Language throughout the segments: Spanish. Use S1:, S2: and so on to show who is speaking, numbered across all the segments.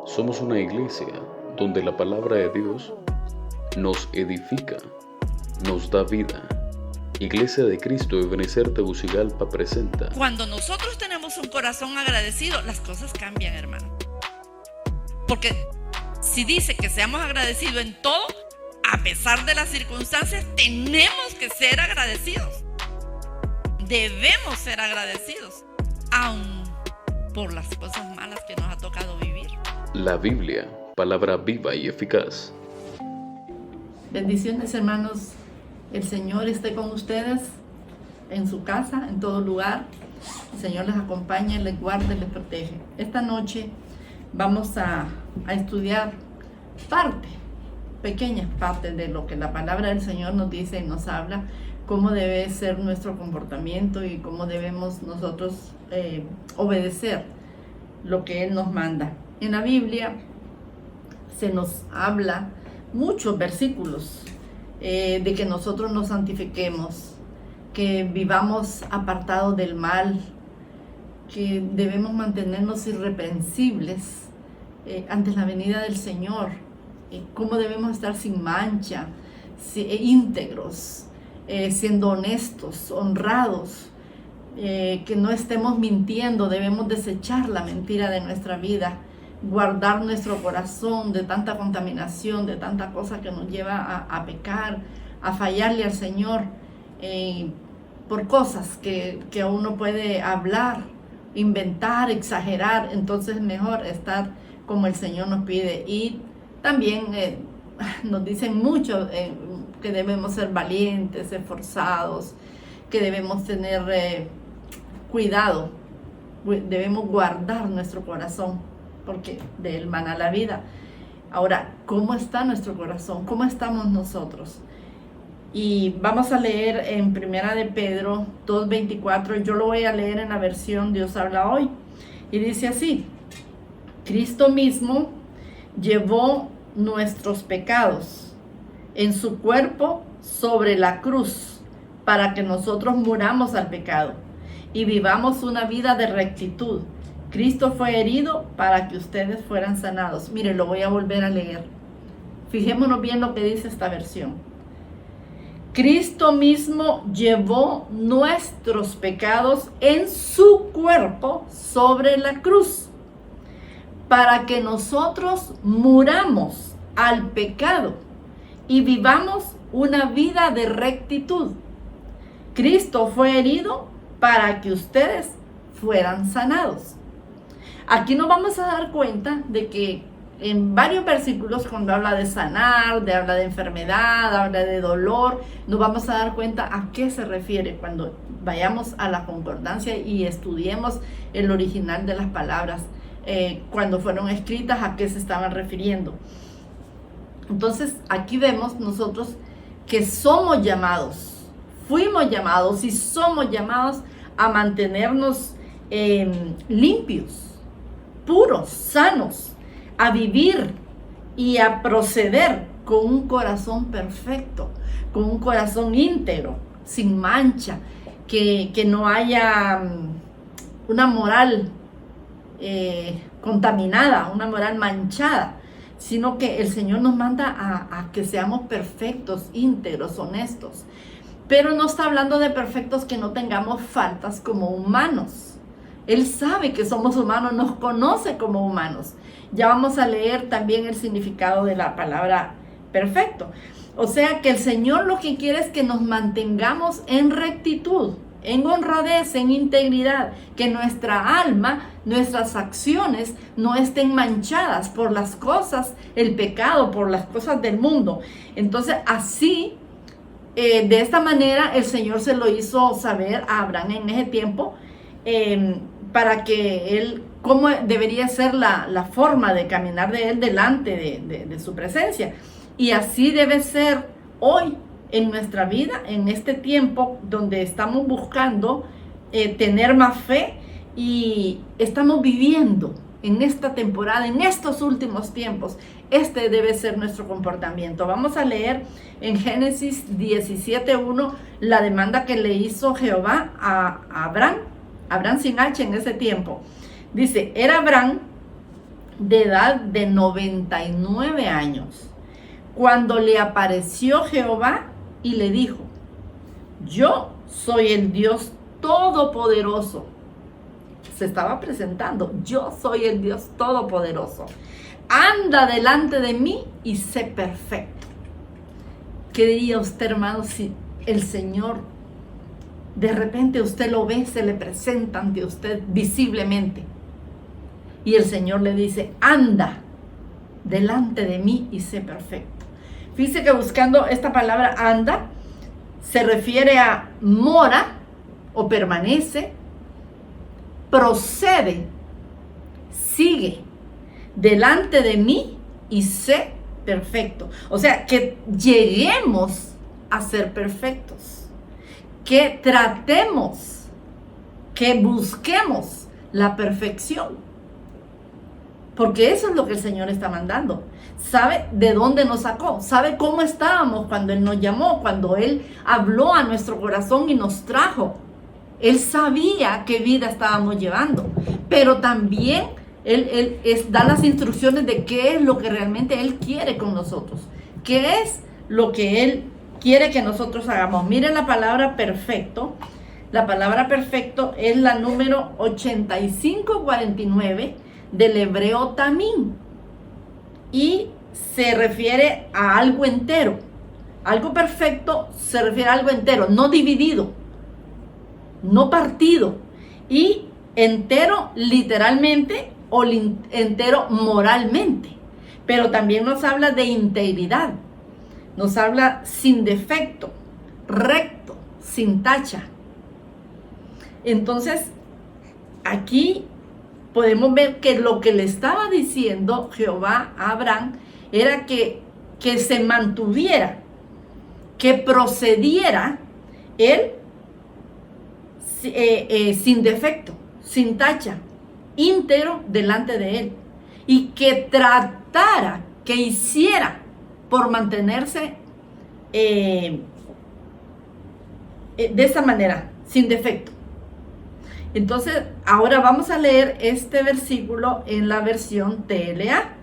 S1: Somos una iglesia donde la palabra de Dios nos edifica, nos da vida. Iglesia de Cristo de Ebenezer Tegucigalpa presenta.
S2: Cuando nosotros tenemos un corazón agradecido, las cosas cambian, hermano. Porque si dice que seamos agradecidos en todo, a pesar de las circunstancias, tenemos que ser agradecidos. Debemos ser agradecidos, aun por las cosas malas que nos ha tocado vivir.
S1: La Biblia, palabra viva y eficaz.
S3: Bendiciones, hermanos. El Señor esté con ustedes en su casa, en todo lugar. El Señor les acompaña, les guarda y les protege. Esta noche vamos a estudiar pequeñas partes de lo que la palabra del Señor nos dice y nos habla, cómo debe ser nuestro comportamiento y cómo debemos nosotros obedecer lo que Él nos manda. En la Biblia se nos habla muchos versículos de que nosotros nos santifiquemos, que vivamos apartados del mal, que debemos mantenernos irreprensibles ante la venida del Señor, cómo debemos estar sin mancha, íntegros, siendo honestos, honrados, que no estemos mintiendo. Debemos desechar la mentira de nuestra vida, guardar nuestro corazón de tanta contaminación, de tanta cosa que nos lleva a pecar, a fallarle al Señor, por cosas que uno puede hablar, inventar, exagerar. Entonces mejor estar como el Señor nos pide. Y también nos dicen mucho que debemos ser valientes, esforzados, que debemos tener cuidado, debemos guardar nuestro corazón, porque de él mana la vida. Ahora, ¿cómo está nuestro corazón? ¿Cómo estamos nosotros? Y vamos a leer en Primera de Pedro 2:24. Yo lo voy a leer en la versión Dios habla hoy. Y dice así: Cristo mismo llevó nuestros pecados en su cuerpo sobre la cruz, para que nosotros muramos al pecado y vivamos una vida de rectitud. Cristo fue herido para que ustedes fueran sanados. Mire, lo voy a volver a leer. Fijémonos bien lo que dice esta versión. Cristo mismo llevó nuestros pecados en su cuerpo sobre la cruz, para que nosotros muramos al pecado y vivamos una vida de rectitud. Cristo fue herido para que ustedes fueran sanados. Aquí nos vamos a dar cuenta de que en varios versículos, cuando habla de sanar, habla de enfermedad, habla de dolor, nos vamos a dar cuenta a qué se refiere cuando vayamos a la concordancia y estudiemos el original de las palabras, cuando fueron escritas, a qué se estaban refiriendo. Entonces aquí vemos nosotros que somos llamados, fuimos llamados y somos llamados a mantenernos limpios, puros, sanos, a vivir y a proceder con un corazón perfecto, con un corazón íntegro, sin mancha, que no haya una moral contaminada, una moral manchada, sino que el Señor nos manda a que seamos perfectos, íntegros, honestos. Pero no está hablando de perfectos que no tengamos faltas como humanos. Él sabe que somos humanos, nos conoce como humanos. Ya vamos a leer también el significado de la palabra perfecto. O sea que el Señor lo que quiere es que nos mantengamos en rectitud, en honradez, en integridad, que nuestra alma, nuestras acciones no estén manchadas por las cosas, el pecado, por las cosas del mundo. Entonces así, de esta manera el Señor se lo hizo saber a Abraham en ese tiempo, para que él, cómo debería ser la forma de caminar de él delante de su presencia. Y así debe ser hoy en nuestra vida, en este tiempo donde estamos buscando tener más fe y estamos viviendo en esta temporada, en estos últimos tiempos. Este debe ser nuestro comportamiento. Vamos a leer en Génesis 17:1 la demanda que le hizo Jehová a Abraham sin H en ese tiempo. Dice, era Abraham de edad de 99 años, cuando le apareció Jehová y le dijo: yo soy el Dios Todopoderoso. Se estaba presentando: yo soy el Dios Todopoderoso. Anda delante de mí y sé perfecto. ¿Qué diría usted, hermano, si el Señor de repente usted lo ve, se le presenta ante usted visiblemente y el Señor le dice: anda delante de mí y sé perfecto? Fíjese que buscando esta palabra anda se refiere a mora o permanece, procede, sigue delante de mí y sé perfecto. O sea, que lleguemos a ser perfectos, que tratemos, que busquemos la perfección, porque eso es lo que el Señor está mandando. Sabe de dónde nos sacó, sabe cómo estábamos cuando Él nos llamó, cuando Él habló a nuestro corazón y nos trajo. Él sabía qué vida estábamos llevando, pero también Él da las instrucciones de qué es lo que realmente Él quiere con nosotros, qué es lo que Él quiere que nosotros hagamos. Miren la palabra perfecto. La palabra perfecto es la número 8549 del hebreo tamim y se refiere a algo entero. Algo perfecto se refiere a algo entero, no dividido, no partido, y entero literalmente o entero moralmente. Pero también nos habla de integridad, nos habla sin defecto, recto, sin tacha. Entonces, aquí podemos ver que lo que le estaba diciendo Jehová a Abraham era que se mantuviera, que procediera él sin defecto, sin tacha, íntegro delante de él, y que tratara, que hiciera por mantenerse de esa manera, sin defecto. Entonces, ahora vamos a leer este versículo en la versión TLA.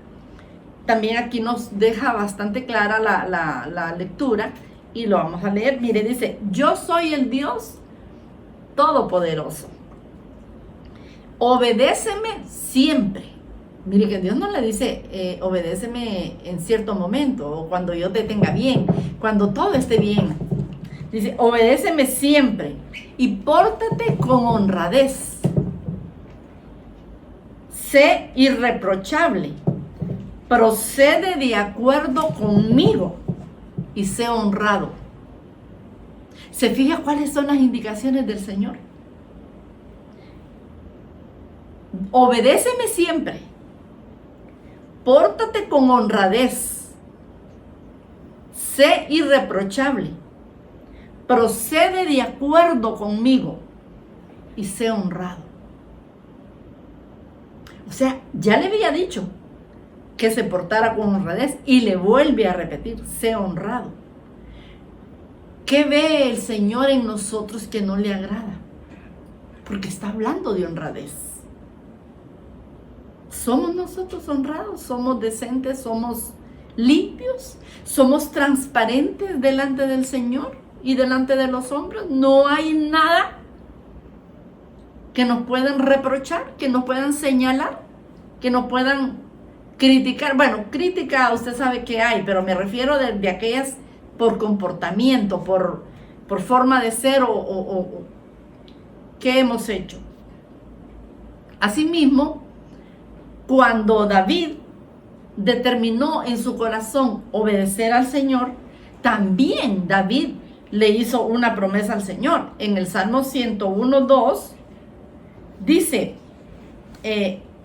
S3: También aquí nos deja bastante clara la lectura y lo vamos a leer. Mire, dice: yo soy el Dios Todopoderoso. Obedéceme siempre. Mire que Dios no le dice obedéceme en cierto momento o cuando yo te tenga bien, cuando todo esté bien. Dice: obedéceme siempre y pórtate con honradez. Sé irreprochable. Procede de acuerdo conmigo y sé honrado. ¿Se fija cuáles son las indicaciones del Señor? Obedéceme siempre. Pórtate con honradez. Sé irreprochable. Procede de acuerdo conmigo y sé honrado. O sea, ya le había dicho que se portara con honradez y le vuelve a repetir: sé honrado. ¿Qué ve el Señor en nosotros que no le agrada? Porque está hablando de honradez. ¿Somos nosotros honrados? ¿Somos decentes? ¿Somos limpios? ¿Somos transparentes delante del Señor y delante de los hombres? No hay nada que nos puedan reprochar, que nos puedan señalar, que nos puedan criticar. Bueno, crítica usted sabe que hay, pero me refiero de aquellas por comportamiento, por forma de ser o qué hemos hecho. Asimismo, cuando David determinó en su corazón obedecer al Señor, también David le hizo una promesa al Señor. En el Salmo 101:2 dice: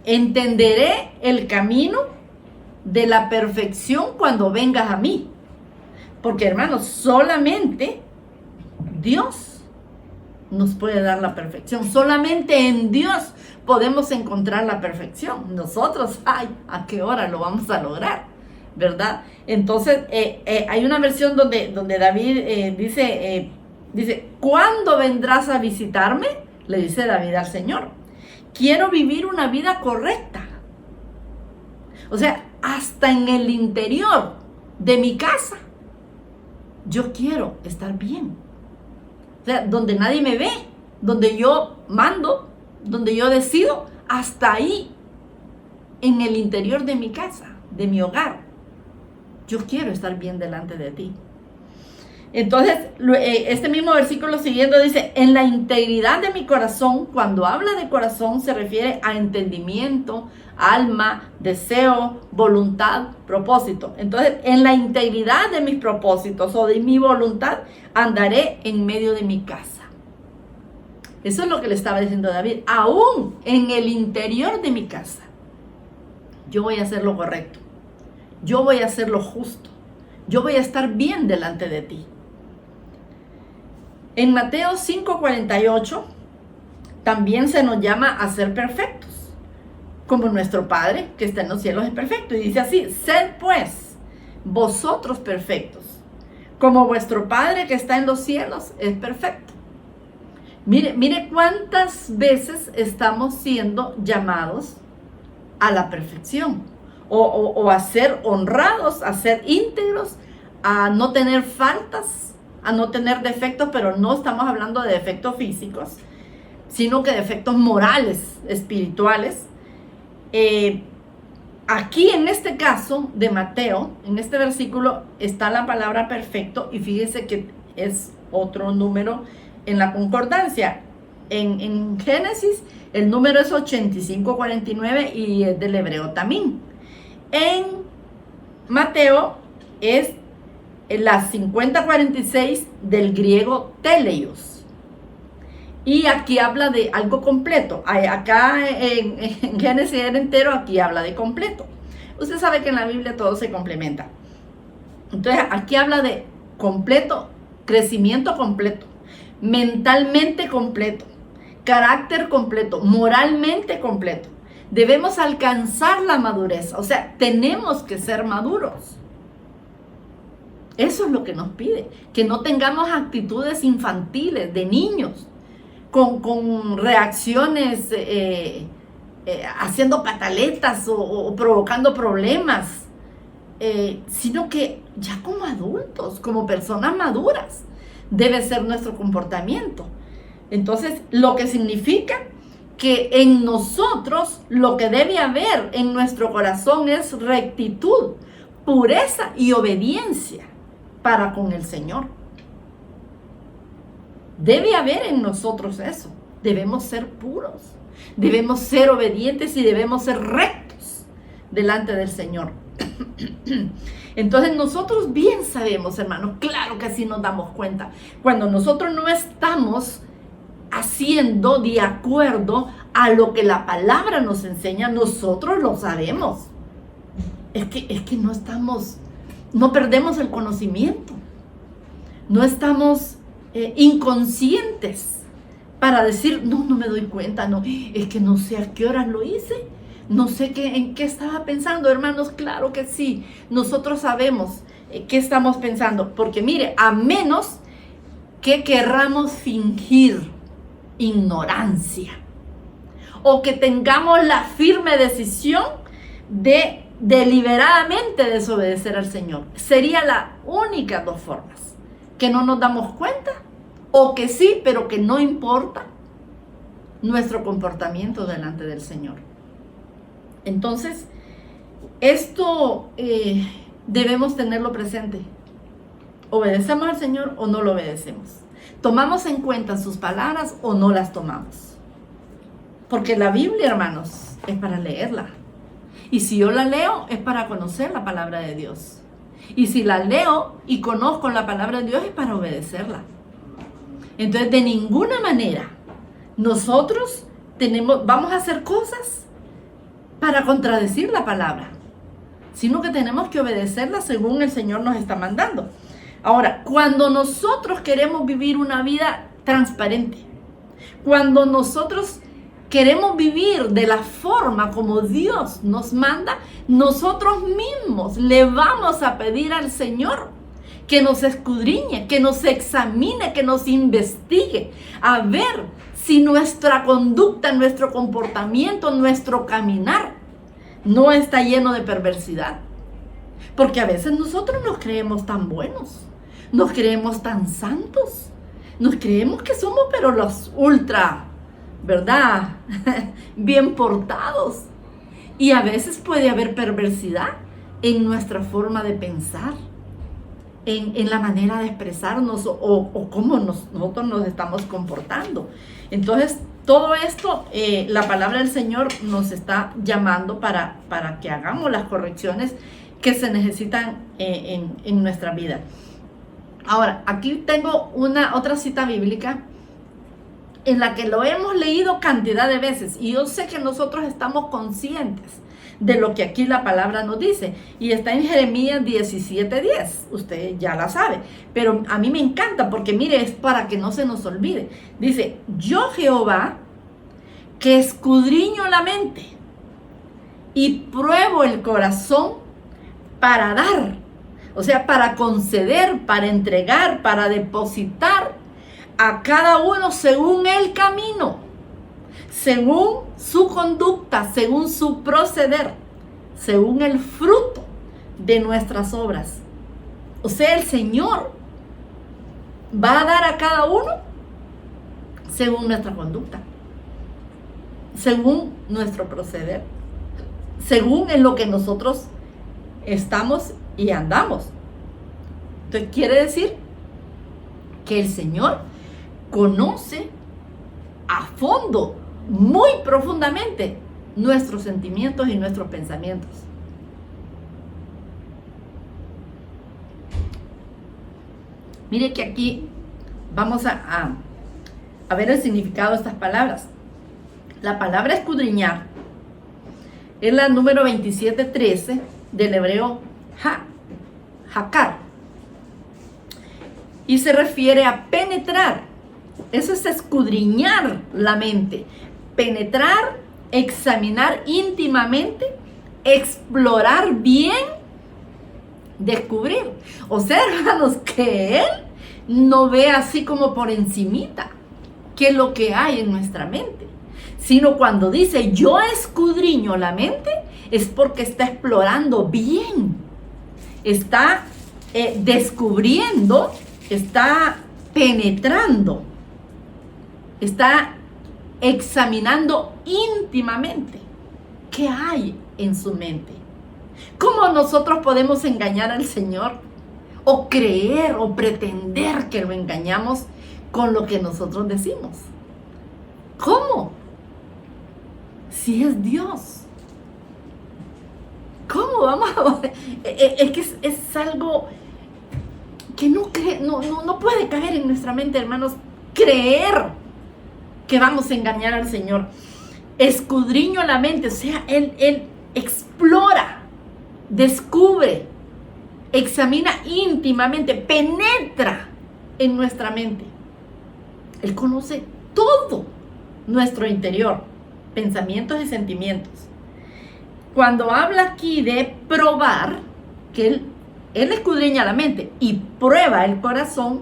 S3: entenderé el camino de la perfección cuando vengas a mí. Porque, hermanos, solamente Dios nos puede dar la perfección. Solamente en Dios podemos encontrar la perfección. Nosotros, ¿a qué hora lo vamos a lograr? ¿Verdad? Entonces, hay una versión donde David dice, ¿cuándo vendrás a visitarme? Le dice David al Señor. Quiero vivir una vida correcta. O sea, hasta en el interior de mi casa, yo quiero estar bien. O sea, donde nadie me ve, donde yo mando, donde yo decido, hasta ahí, en el interior de mi casa, de mi hogar, yo quiero estar bien delante de ti. Entonces, este mismo versículo siguiendo dice, en la integridad de mi corazón. Cuando habla de corazón se refiere a entendimiento, alma, deseo, voluntad, propósito. Entonces, en la integridad de mis propósitos o de mi voluntad, andaré en medio de mi casa. Eso es lo que le estaba diciendo David. Aún en el interior de mi casa, yo voy a hacer lo correcto. Yo voy a hacer lo justo. Yo voy a estar bien delante de ti. En Mateo 5:48 también se nos llama a ser perfectos, como nuestro Padre que está en los cielos es perfecto. Y dice así, sed pues vosotros perfectos, como vuestro Padre que está en los cielos es perfecto. Mire cuántas veces estamos siendo llamados a la perfección, o a ser honrados, a ser íntegros, a no tener faltas, a no tener defectos, pero no estamos hablando de defectos físicos, sino que defectos morales, espirituales. Aquí en este caso de Mateo, en este versículo, está la palabra perfecto, y fíjese que es otro número en la concordancia. En Génesis el número es 8549 y es del hebreo tamín. En Mateo es la 5046 del griego teleios. Y aquí habla de algo completo. Acá en Génesis era entero, aquí habla de completo. Usted sabe que en la Biblia todo se complementa. Entonces aquí habla de completo, crecimiento completo, mentalmente completo, carácter completo, moralmente completo. Debemos alcanzar la madurez, o sea, tenemos que ser maduros. Eso es lo que nos pide, que no tengamos actitudes infantiles, de niños, con reacciones, haciendo pataletas o provocando problemas, sino que ya como adultos, como personas maduras, debe ser nuestro comportamiento. Entonces, lo que significa que en nosotros lo que debe haber en nuestro corazón es rectitud, pureza y obediencia para con el Señor. Debe haber en nosotros eso. Debemos ser puros, debemos ser obedientes y debemos ser rectos delante del Señor. Entonces nosotros bien sabemos, hermanos, claro que así nos damos cuenta. Cuando nosotros no estamos haciendo de acuerdo a lo que la palabra nos enseña, nosotros lo sabemos. Es que no perdemos el conocimiento. No estamos inconscientes para decir, no me doy cuenta, no, es que no sé a qué horas lo hice, no sé en qué estaba pensando. Hermanos, claro que sí, nosotros sabemos qué estamos pensando, porque mire, a menos que querramos fingir ignorancia o que tengamos la firme decisión de deliberadamente desobedecer al Señor. Sería la única dos formas, que no nos damos cuenta o que sí, pero que no importa nuestro comportamiento delante del Señor. Entonces, esto debemos tenerlo presente. ¿Obedecemos al Señor o no lo obedecemos? ¿Tomamos en cuenta sus palabras o no las tomamos? Porque la Biblia, hermanos, es para leerla. Y si yo la leo, es para conocer la palabra de Dios. Y si la leo y conozco la palabra de Dios, es para obedecerla. Entonces, de ninguna manera nosotros vamos a hacer cosas para contradecir la palabra, sino que tenemos que obedecerla según el Señor nos está mandando. Ahora, cuando nosotros queremos vivir una vida transparente, cuando nosotros queremos vivir de la forma como Dios nos manda, nosotros mismos le vamos a pedir al Señor que nos escudriñe, que nos examine, que nos investigue, a ver si nuestra conducta, nuestro comportamiento, nuestro caminar no está lleno de perversidad. Porque a veces nosotros nos creemos tan buenos, nos creemos tan santos, nos creemos que somos pero los ultra, ¿verdad? Bien portados. Y a veces puede haber perversidad en nuestra forma de pensar, en la manera de expresarnos o cómo nosotros nos estamos comportando. Entonces, todo esto, la palabra del Señor nos está llamando para que hagamos las correcciones que se necesitan en nuestra vida. Ahora, aquí tengo otra cita bíblica en la que lo hemos leído cantidad de veces y yo sé que nosotros estamos conscientes de lo que aquí la palabra nos dice, y está en Jeremías 17:10, usted ya la sabe, pero a mí me encanta porque mire, es para que no se nos olvide. Dice: yo Jehová, que escudriño la mente y pruebo el corazón para dar, o sea, para conceder, para entregar, para depositar a cada uno según el camino, según su conducta, según su proceder, según el fruto de nuestras obras. O sea, el Señor va a dar a cada uno según nuestra conducta, según nuestro proceder, según en lo que nosotros estamos y andamos. Entonces quiere decir que el Señor conoce a fondo, muy profundamente, nuestros sentimientos y nuestros pensamientos. Mire que aquí vamos a ver el significado de estas palabras. La palabra escudriñar es la número 27:13 del hebreo hakar, y se refiere a penetrar. Eso es escudriñar la mente, penetrar, examinar íntimamente, explorar bien, descubrir. O sea, hermanos, que Él no ve así como por encimita qué es lo que hay en nuestra mente, sino cuando dice yo escudriño la mente, es porque está explorando bien, está descubriendo, está penetrando, está examinando íntimamente qué hay en su mente. ¿Cómo nosotros podemos engañar al Señor o creer o pretender que lo engañamos con lo que nosotros decimos? ¿Cómo? Si es Dios. ¿Cómo vamos a...? Es que es algo que no puede caber en nuestra mente, hermanos, creer que vamos a engañar al Señor. Escudriño la mente, o sea, Él explora, descubre, examina íntimamente, penetra en nuestra mente. Él conoce todo nuestro interior, pensamientos y sentimientos. Cuando habla aquí de probar, que Él escudriña la mente y prueba el corazón,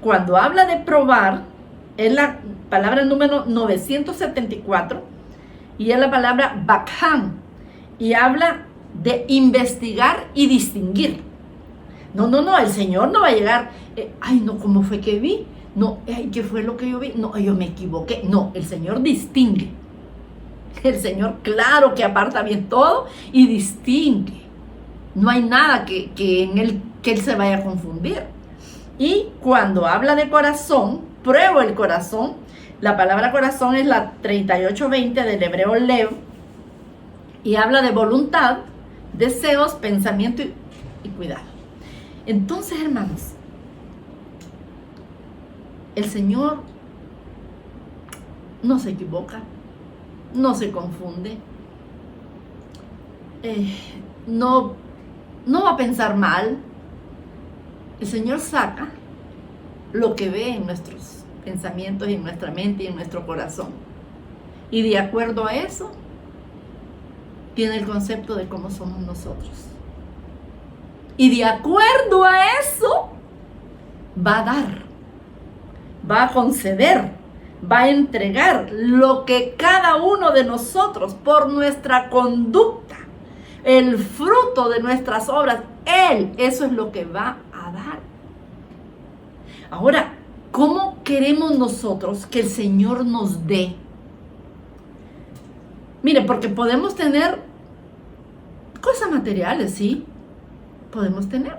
S3: cuando habla de probar, es la palabra número 974 y es la palabra bakham, y habla de investigar y distinguir. No, el Señor no va a llegar, ¿cómo fue que vi? No, ¿qué fue lo que yo vi? No, yo me equivoqué. No, el Señor distingue. El Señor, claro que aparta bien todo y distingue. No hay nada que Él se vaya a confundir. Y cuando habla de corazón, pruebo el corazón. La palabra corazón es la 38:20 del hebreo lev, y habla de voluntad, deseos, pensamiento y cuidado. Entonces, hermanos, el Señor no se equivoca, no se confunde, no va a pensar mal. El Señor saca lo que ve en nuestros pensamientos y en nuestra mente y en nuestro corazón, y de acuerdo a eso tiene el concepto de cómo somos nosotros, y de acuerdo a eso va a dar, va a conceder, va a entregar lo que cada uno de nosotros por nuestra conducta el fruto de nuestras obras, Él, eso es lo que va a dar. Ahora, ¿cómo queremos nosotros que el Señor nos dé? Mire, porque podemos tener cosas materiales, sí, podemos tener.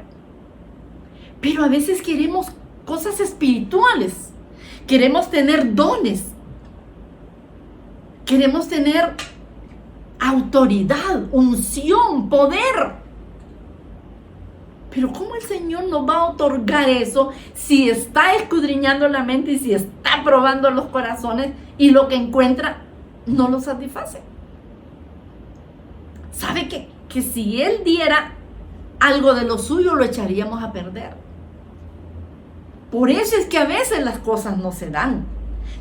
S3: Pero a veces queremos cosas espirituales. Queremos tener dones. Queremos tener autoridad, unción, poder. Pero ¿cómo el Señor nos va a otorgar eso si está escudriñando la mente y si está probando los corazones y lo que encuentra no lo satisface? ¿Sabe que si Él diera algo de lo suyo lo echaríamos a perder? Por eso es que a veces las cosas no se dan.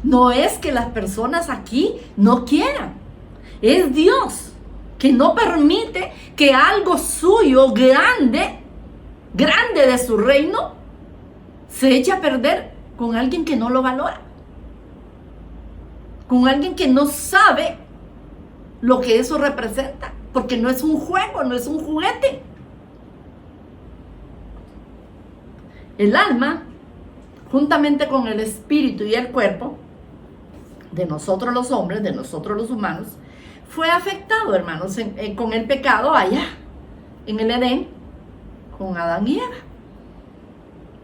S3: No es que las personas aquí no quieran. Es Dios que no permite que algo suyo grande de su reino se eche a perder con alguien que no lo valora. Con alguien que no sabe lo que eso representa. Porque no es un juego, no es un juguete. El alma, juntamente con el espíritu y el cuerpo, de nosotros los hombres, de nosotros los humanos, fue afectado, hermanos, con el pecado allá, en el Edén, con Adán y Eva,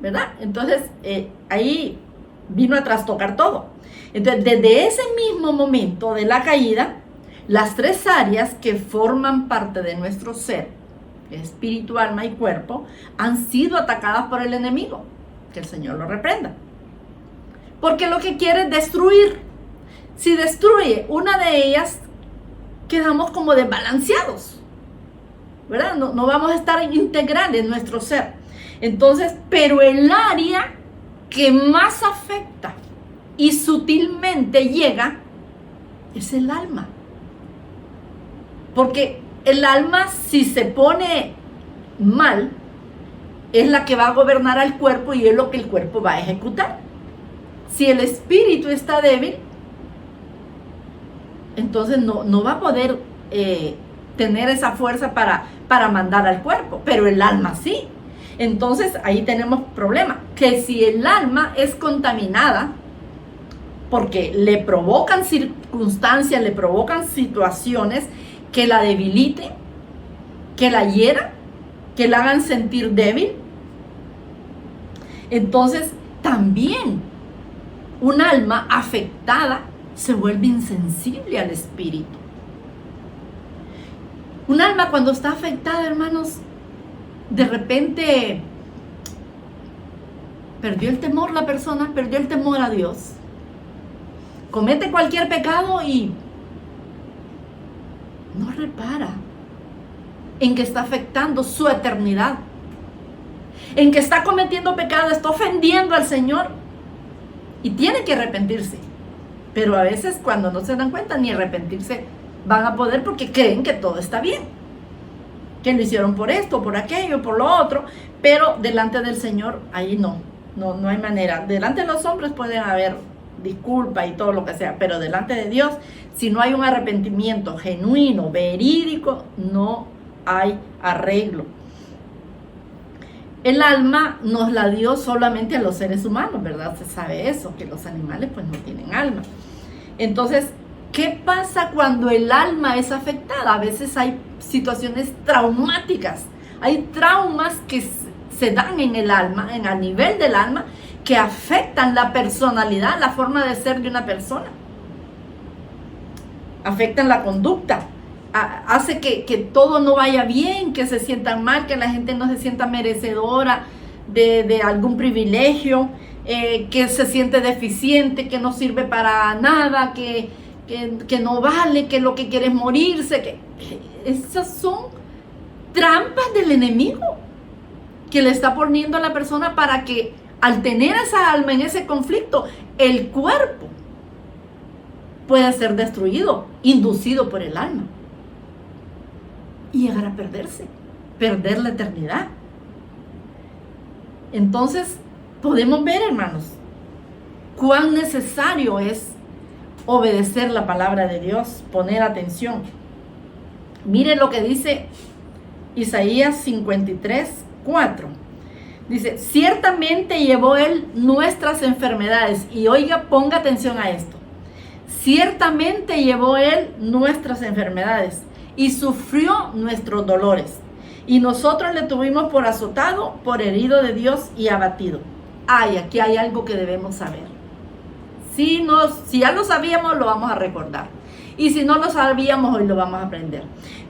S3: ¿verdad? Entonces, ahí vino a trastocar todo. Entonces, desde ese mismo momento de la caída, las tres áreas que forman parte de nuestro ser, espíritu, alma y cuerpo, han sido atacadas por el enemigo. Que el Señor lo reprenda. Porque lo que quiere es destruir. Si destruye una de ellas, quedamos como desbalanceados, ¿verdad? No vamos a estar integrales en nuestro ser. Entonces, pero el área que más afecta y sutilmente llega es el alma. Porque el alma, si se pone mal, es la que va a gobernar al cuerpo y es lo que el cuerpo va a ejecutar. Si el espíritu está débil, entonces no va a poder tener esa fuerza para mandar al cuerpo, pero el alma sí. Entonces ahí tenemos problema, que si el alma es contaminada, porque le provocan circunstancias, le provocan situaciones que la debiliten, que la hieran, que la hagan sentir débil, entonces también un alma afectada se vuelve insensible al espíritu. Un alma cuando está afectada, hermanos, de repente perdió el temor la persona, perdió el temor a Dios. Comete cualquier pecado y no repara en que está afectando su eternidad, en que está cometiendo pecado, está ofendiendo al Señor y tiene que arrepentirse. Pero a veces cuando no se dan cuenta ni arrepentirse van a poder porque creen que todo está bien, que lo hicieron por esto, por aquello, por lo otro, pero delante del Señor ahí no hay manera. Delante de los hombres pueden haber disculpa y todo lo que sea, pero delante de Dios, si no hay un arrepentimiento genuino, verídico, no hay arreglo. El alma nos la dio solamente a los seres humanos, ¿verdad? Se sabe eso, que los animales pues no tienen alma. Entonces, ¿qué pasa cuando el alma es afectada? A veces hay situaciones traumáticas, hay traumas que se dan en el alma, a nivel del alma, que afectan la personalidad, la forma de ser de una persona. Afectan la conducta, hace que todo no vaya bien, que se sientan mal, que la gente no se sienta merecedora de algún privilegio, que se siente deficiente, que no sirve para nada, que no vale, que lo que quiere es morirse. Esas son trampas del enemigo que le está poniendo a la persona para que al tener esa alma en ese conflicto, el cuerpo pueda ser destruido, inducido por el alma y llegar a perder la eternidad. Entonces podemos ver, hermanos, cuán necesario es obedecer la palabra de Dios, poner atención. Mire lo que dice Isaías 53, 4. Dice, ciertamente llevó Él nuestras enfermedades. Y oiga, ponga atención a esto. Ciertamente llevó Él nuestras enfermedades y sufrió nuestros dolores. Y nosotros le tuvimos por azotado, por herido de Dios y abatido. Ay, aquí hay algo que debemos saber. Si ya lo sabíamos, lo vamos a recordar. Y si no lo sabíamos, hoy lo vamos a aprender.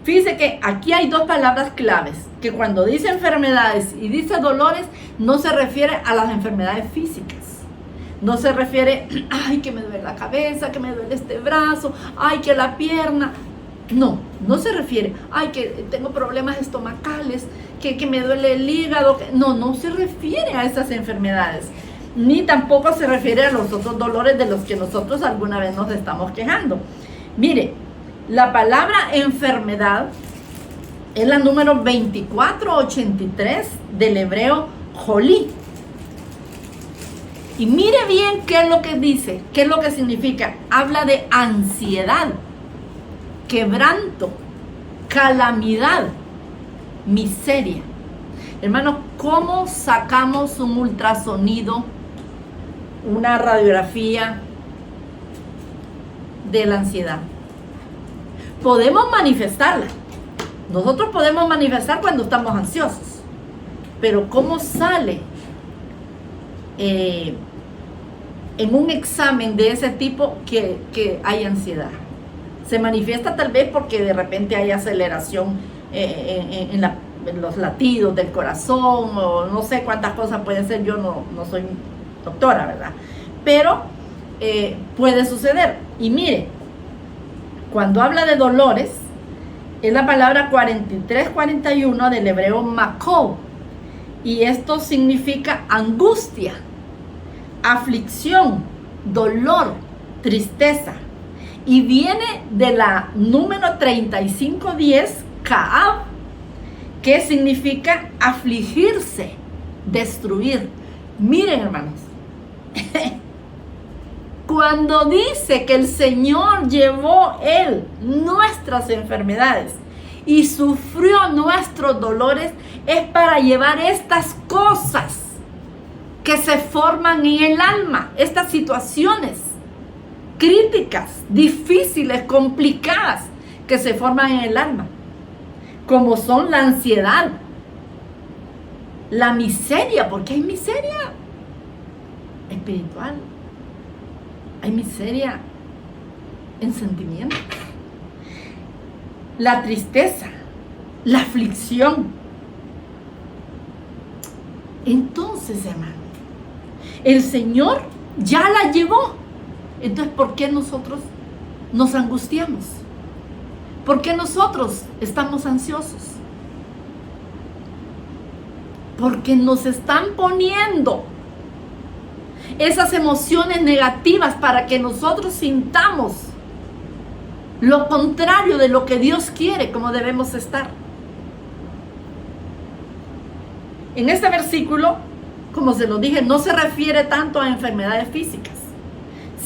S3: Fíjense que aquí hay dos palabras claves, que cuando dice enfermedades y dice dolores, no se refiere a las enfermedades físicas. No se refiere, ay, que me duele la cabeza, que me duele este brazo, ay, que la pierna. No se refiere, ay, que tengo problemas estomacales, que me duele el hígado. No se refiere a esas enfermedades. Ni tampoco se refiere a los otros dolores de los que nosotros alguna vez nos estamos quejando. Mire, la palabra enfermedad es la número 2483 del hebreo jolí. Y mire bien qué es lo que dice, qué es lo que significa. Habla de ansiedad, quebranto, calamidad, miseria. Hermano, ¿cómo sacamos un ultrasonido, una radiografía de la ansiedad? Podemos manifestarla. Nosotros podemos manifestar cuando estamos ansiosos. Pero ¿cómo sale en un examen de ese tipo que hay ansiedad? Se manifiesta tal vez porque de repente hay aceleración en los latidos del corazón, o no sé cuántas cosas puede ser. Yo no soy doctora, ¿verdad? Pero puede suceder. Y mire, cuando habla de dolores, es la palabra 43-41 del hebreo makol, y esto significa angustia, aflicción, dolor, tristeza, y viene de la número 3510, ka'ab, que significa afligirse, destruir. Miren, hermanos, cuando dice que el Señor llevó Él nuestras enfermedades y sufrió nuestros dolores, es para llevar estas cosas que se forman en el alma, estas situaciones críticas, difíciles, complicadas, que se forman en el alma, como son la ansiedad, la miseria, porque hay miseria espiritual, hay miseria en sentimientos, la tristeza, la aflicción. Entonces, hermano, el Señor ya la llevó. Entonces, ¿por qué nosotros nos angustiamos? ¿Por qué nosotros estamos ansiosos? Porque nos están poniendo esas emociones negativas para que nosotros sintamos lo contrario de lo que Dios quiere, como debemos estar. En este versículo, como se lo dije, no se refiere tanto a enfermedades físicas,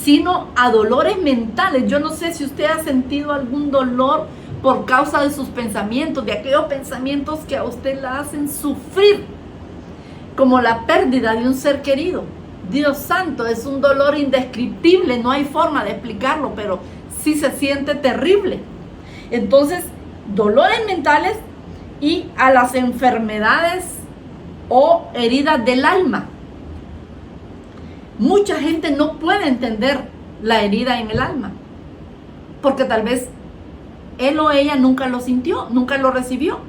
S3: sino a dolores mentales. Yo no sé si usted ha sentido algún dolor por causa de sus pensamientos, de aquellos pensamientos que a usted la hacen sufrir, como la pérdida de un ser querido. Dios santo, es un dolor indescriptible, no hay forma de explicarlo, pero sí se siente terrible. Entonces, dolores mentales y a las enfermedades o heridas del alma. Mucha gente no puede entender la herida en el alma, porque tal vez él o ella nunca lo sintió, nunca lo recibió.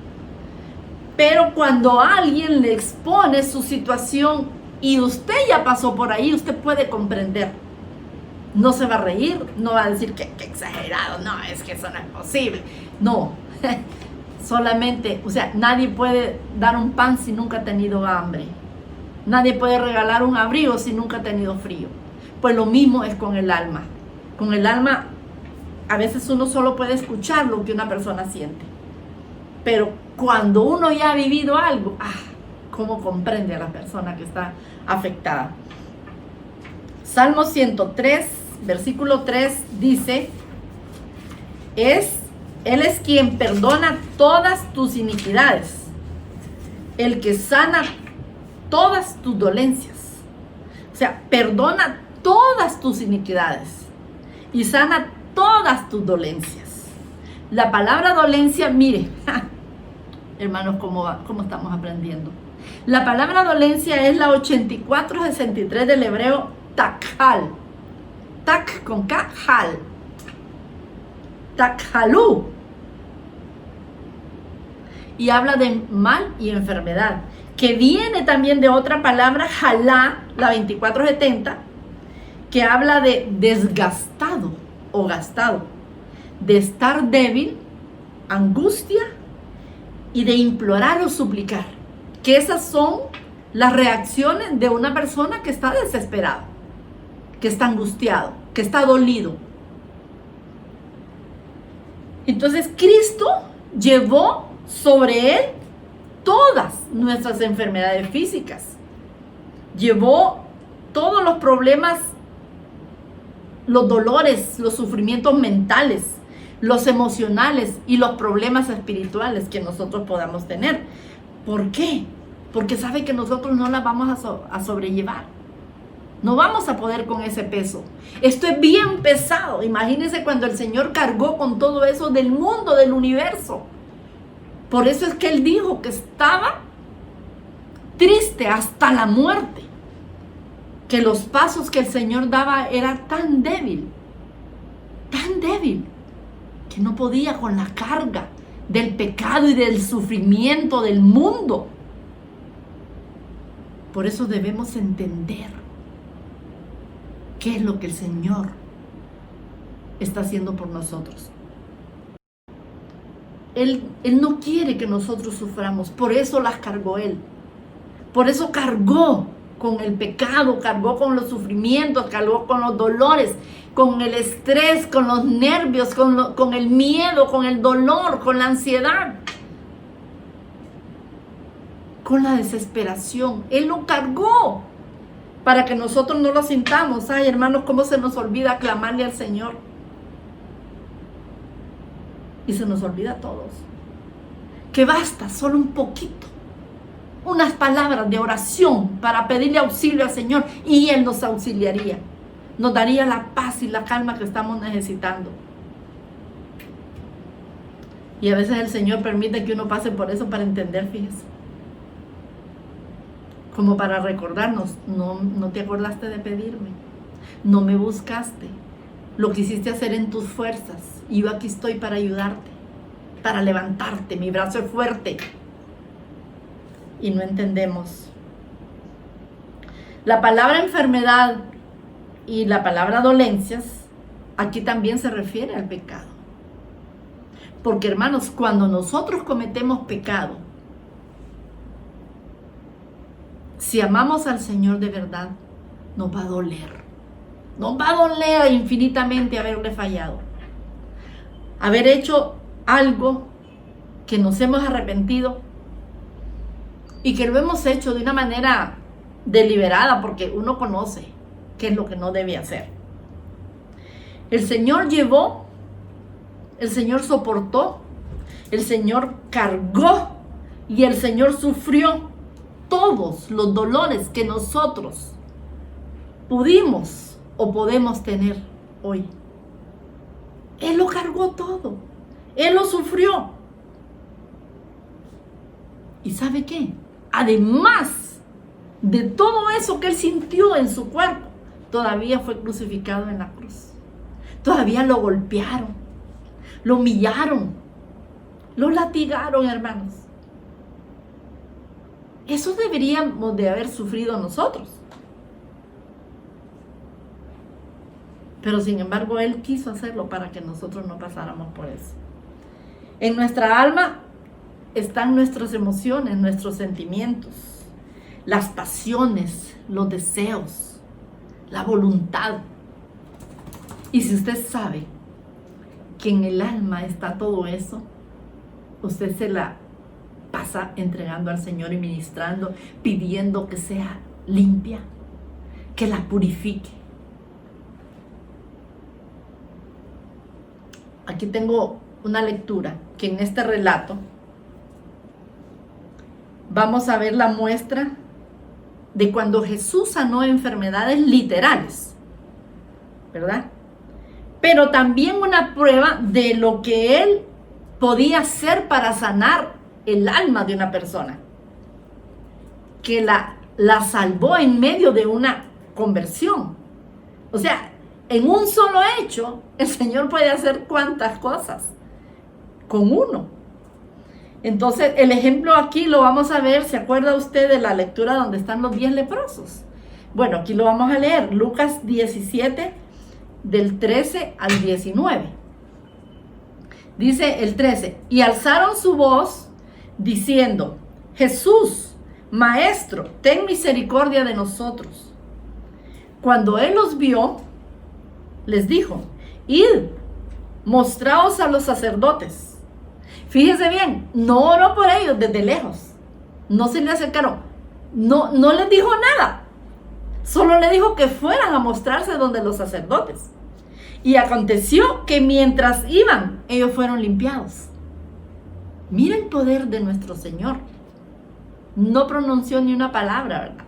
S3: Pero cuando alguien le expone su situación y usted ya pasó por ahí, usted puede comprender. No se va a reír, no va a decir que exagerado, no, es que eso no es posible. No, solamente, o sea, nadie puede dar un pan si nunca ha tenido hambre. Nadie puede regalar un abrigo si nunca ha tenido frío. Pues lo mismo es con el alma. Con el alma, a veces uno solo puede escuchar lo que una persona siente. Pero cuando uno ya ha vivido algo, ¿cómo comprende a la persona que está afectada? Salmo 103, versículo 3 dice, es Él es quien perdona todas tus iniquidades, el que sana todas tus dolencias. O sea, perdona todas tus iniquidades y sana todas tus dolencias. La palabra dolencia, mire, hermanos, ¿cómo estamos aprendiendo? La palabra dolencia es la 8463 del hebreo takhal. Tak con K, hal. Takhalú. Y habla de mal y enfermedad, que viene también de otra palabra, jalá, la 2470, que habla de desgastado o gastado, de estar débil, angustia y de implorar o suplicar. Que esas son las reacciones de una persona que está desesperada, que está angustiado, que está dolido. Entonces Cristo llevó sobre Él todas nuestras enfermedades físicas. Llevó todos los problemas, los dolores, los sufrimientos mentales, los emocionales y los problemas espirituales que nosotros podamos tener. ¿Por qué? Porque sabe que nosotros no las vamos a sobrellevar. No vamos a poder con ese peso. Esto es bien pesado. Imagínense cuando el Señor cargó con todo eso del mundo, del universo. Por eso es que Él dijo que estaba triste hasta la muerte. Que los pasos que el Señor daba era tan débil, que no podía con la carga del pecado y del sufrimiento del mundo. Por eso debemos entender qué es lo que el Señor está haciendo por nosotros. Él no quiere que nosotros suframos, por eso las cargó Él. Por eso cargó con el pecado, cargó con los sufrimientos, cargó con los dolores, con el estrés, con los nervios, con el miedo, con el dolor, con la ansiedad, con la desesperación. Él lo cargó para que nosotros no lo sintamos. Ay, hermanos, cómo se nos olvida clamarle al Señor. Y se nos olvida a todos que basta solo un poquito, unas palabras de oración para pedirle auxilio al Señor y Él nos auxiliaría, nos daría la paz y la calma que estamos necesitando. Y a veces el Señor permite que uno pase por eso para entender, fíjese, como para recordarnos: no te acordaste de pedirme, no me buscaste, lo quisiste hacer en tus fuerzas y yo aquí estoy para ayudarte, para levantarte, mi brazo es fuerte. Y no entendemos. La palabra enfermedad y la palabra dolencias aquí también se refiere al pecado. Porque, hermanos, cuando nosotros cometemos pecado, si amamos al Señor de verdad, nos va a doler. Nos va a doler infinitamente haberle fallado, haber hecho algo que nos hemos arrepentido y que lo hemos hecho de una manera deliberada, porque uno conoce qué es lo que no debe hacer. El Señor llevó, el Señor soportó, el Señor cargó y el Señor sufrió todos los dolores que nosotros pudimos o podemos tener hoy. Él lo cargó todo. Él lo sufrió. ¿Y sabe qué? Además de todo eso que Él sintió en su cuerpo, todavía fue crucificado en la cruz. Todavía lo golpearon, lo humillaron, lo latigaron, hermanos. Eso deberíamos de haber sufrido nosotros. Pero sin embargo, Él quiso hacerlo para que nosotros no pasáramos por eso. En nuestra alma están nuestras emociones, nuestros sentimientos, las pasiones, los deseos, la voluntad. Y si usted sabe que en el alma está todo eso, usted se la pasa entregando al Señor y ministrando, pidiendo que sea limpia, que la purifique. Aquí tengo una lectura que en este relato vamos a ver la muestra de cuando Jesús sanó enfermedades literales, ¿verdad? Pero también una prueba de lo que Él podía hacer para sanar el alma de una persona, que la salvó en medio de una conversión. O sea, en un solo hecho, el Señor puede hacer cuantas cosas con uno. Entonces, el ejemplo aquí lo vamos a ver. ¿Se acuerda usted de la lectura donde están los 10 leprosos? Bueno, aquí lo vamos a leer. Lucas 17, del 13 al 19. Dice el 13: y alzaron su voz diciendo: Jesús, Maestro, ten misericordia de nosotros. Cuando Él los vio, les dijo: id, mostraos a los sacerdotes. Fíjese bien, no oró por ellos desde lejos. No se le acercaron. No les dijo nada. Solo le dijo que fueran a mostrarse donde los sacerdotes. Y aconteció que mientras iban, ellos fueron limpiados. Mira el poder de nuestro Señor. No pronunció ni una palabra, ¿verdad?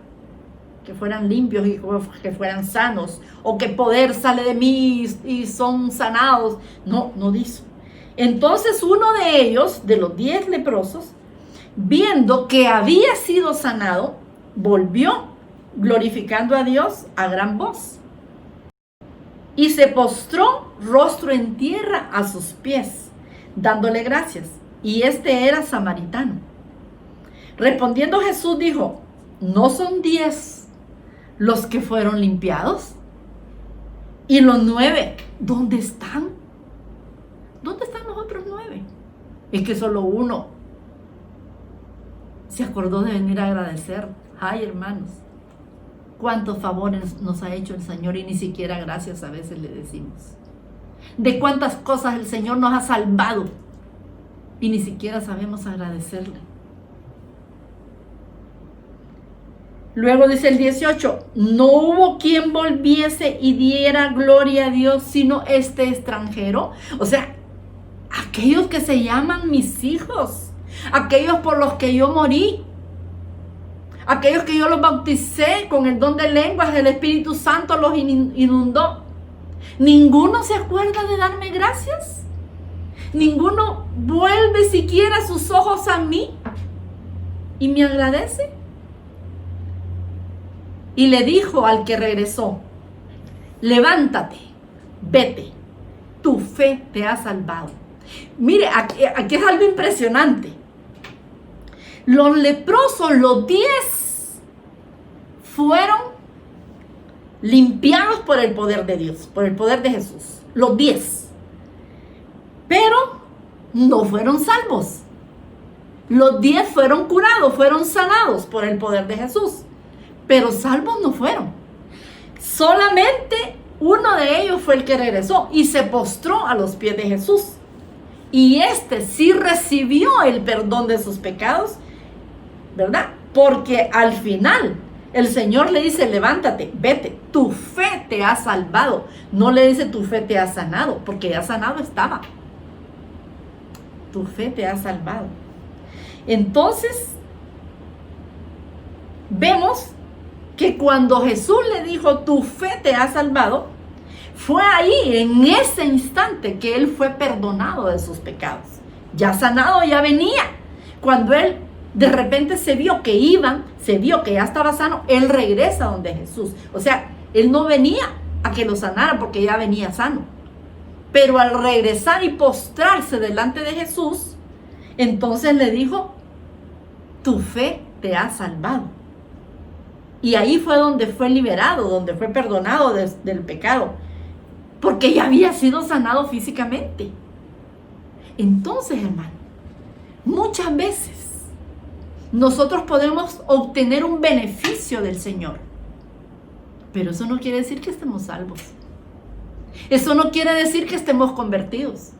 S3: Que fueran limpios y que fueran sanos, o que poder sale de mí y son sanados. No dijo. Entonces uno de ellos, de los 10 leprosos, viendo que había sido sanado, volvió glorificando a Dios a gran voz. Y se postró rostro en tierra a sus pies, dándole gracias. Y este era samaritano. Respondiendo Jesús dijo: ¿no son 10 los que fueron limpiados? ¿Y los 9 dónde están? ¿Dónde están los otros 9? Es que solo uno se acordó de venir a agradecer. Ay, hermanos, cuántos favores nos ha hecho el Señor y ni siquiera gracias a veces le decimos. De cuántas cosas el Señor nos ha salvado y ni siquiera sabemos agradecerle. Luego dice el 18: no hubo quien volviese y diera gloria a Dios sino este extranjero. O sea, aquellos que se llaman mis hijos, aquellos por los que yo morí, aquellos que yo los bauticé con el don de lenguas, el Espíritu Santo los inundó. ¿Ninguno se acuerda de darme gracias? ¿Ninguno vuelve siquiera sus ojos a mí y me agradece? Y le dijo al que regresó: levántate, vete, tu fe te ha salvado. Mire, aquí es algo impresionante. Los leprosos, los 10, fueron limpiados por el poder de Dios, por el poder de Jesús. Los 10. Pero no fueron salvos. Los 10 fueron curados, fueron sanados por el poder de Jesús. Pero salvos no fueron. Solamente uno de ellos fue el que regresó y se postró a los pies de Jesús. Y este sí recibió el perdón de sus pecados, ¿verdad? Porque al final el Señor le dice: levántate, vete, tu fe te ha salvado. No le dice: tu fe te ha sanado, porque ya sanado estaba. Tu fe te ha salvado. Entonces, vemos que cuando Jesús le dijo: tu fe te ha salvado, fue ahí, en ese instante, que él fue perdonado de sus pecados. Ya sanado, ya venía. Cuando él de repente se vio que ya estaba sano, él regresa donde Jesús. O sea, él no venía a que lo sanara porque ya venía sano. Pero al regresar y postrarse delante de Jesús, entonces le dijo: tu fe te ha salvado. Y ahí fue donde fue liberado, donde fue perdonado del pecado, porque ya había sido sanado físicamente. Entonces, hermano, muchas veces nosotros podemos obtener un beneficio del Señor, pero eso no quiere decir que estemos salvos. Eso no quiere decir que estemos convertidos.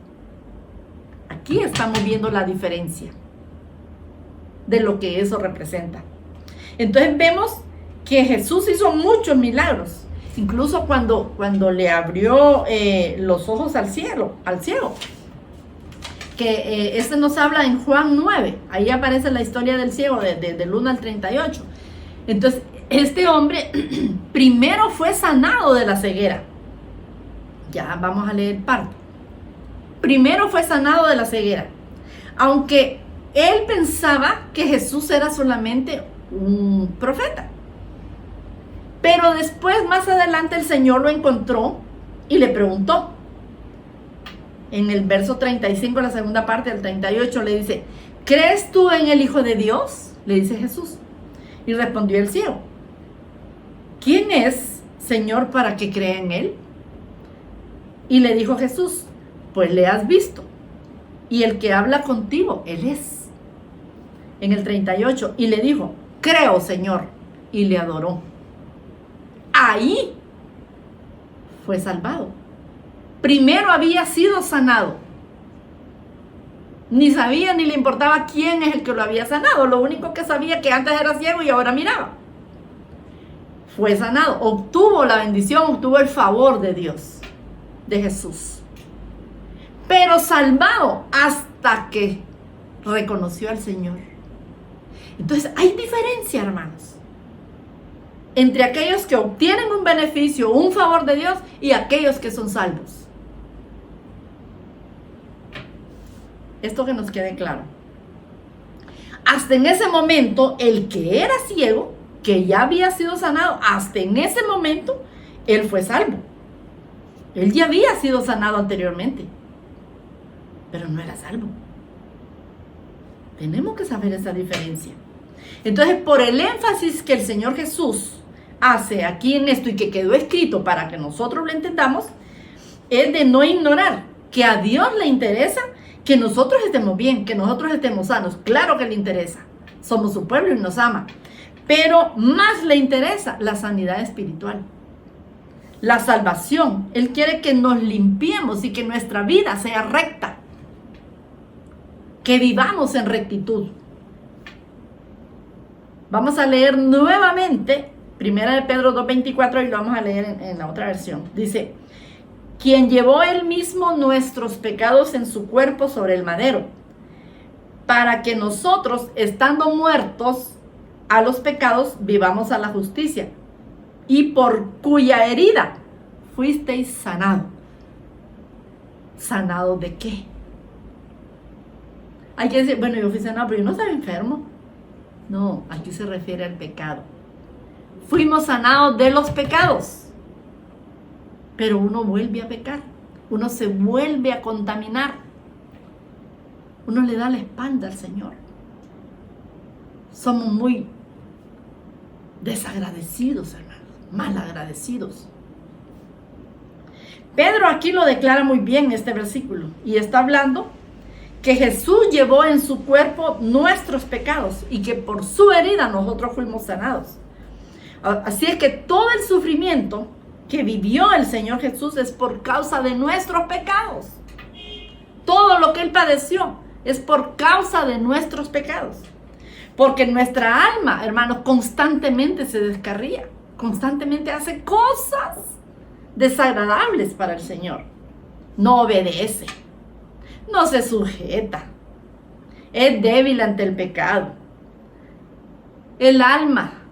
S3: Aquí estamos viendo la diferencia de lo que eso representa. Entonces vemos que Jesús hizo muchos milagros, incluso cuando le abrió los ojos al ciego. que este nos habla en Juan 9, ahí aparece la historia del ciego del 1 al 38. Entonces, este hombre primero fue sanado de la ceguera. Ya vamos a leer parte. Primero fue sanado de la ceguera, aunque él pensaba que Jesús era solamente un profeta. Pero después, más adelante, el Señor lo encontró y le preguntó. En el verso 35, la segunda parte del 38, le dice: ¿crees tú en el Hijo de Dios? Le dice Jesús. Y respondió el ciego: ¿quién es, Señor, para que crea en él? Y le dijo Jesús: pues le has visto, y el que habla contigo, él es. En el 38, y le dijo: creo, Señor, y le adoró. Ahí fue salvado. Primero había sido sanado. Ni sabía ni le importaba quién es el que lo había sanado. Lo único que sabía que antes era ciego y ahora miraba. Fue sanado, obtuvo la bendición, obtuvo el favor de Dios, de Jesús. Pero salvado hasta que reconoció al Señor. Entonces hay diferencia, hermanos, entre aquellos que obtienen un beneficio, un favor de Dios, y aquellos que son salvos. Esto que nos quede claro. Hasta en ese momento, el que era ciego, que ya había sido sanado, hasta en ese momento, él fue salvo. Él ya había sido sanado anteriormente, pero no era salvo. Tenemos que saber esa diferencia. Entonces, por el énfasis que el Señor Jesús hace aquí en esto y que quedó escrito para que nosotros lo entendamos, es de no ignorar que a Dios le interesa que nosotros estemos bien, que nosotros estemos sanos. Claro que le interesa. Somos su pueblo y nos ama. Pero más le interesa la sanidad espiritual, la salvación. Él quiere que nos limpiemos y que nuestra vida sea recta, que vivamos en rectitud. Vamos a leer nuevamente 1 de Pedro 2:24 y lo vamos a leer en la otra versión. Dice: quien llevó él mismo nuestros pecados en su cuerpo sobre el madero, para que nosotros, estando muertos a los pecados, vivamos a la justicia, y por cuya herida fuisteis sanado. ¿Sanado de qué? Hay que decir: bueno, yo fui sanado, pero yo no estaba enfermo. No, aquí se refiere al pecado. Fuimos sanados de los pecados, pero uno vuelve a pecar, uno se vuelve a contaminar, uno le da la espalda al Señor. Somos muy desagradecidos, hermanos, malagradecidos. Pedro aquí lo declara muy bien en este versículo y está hablando que Jesús llevó en su cuerpo nuestros pecados y que por su herida nosotros fuimos sanados. Así es que todo el sufrimiento que vivió el Señor Jesús es por causa de nuestros pecados. Todo lo que Él padeció es por causa de nuestros pecados. Porque nuestra alma, hermanos, constantemente se descarría, constantemente hace cosas desagradables para el Señor. No obedece, no se sujeta, es débil ante el pecado. El alma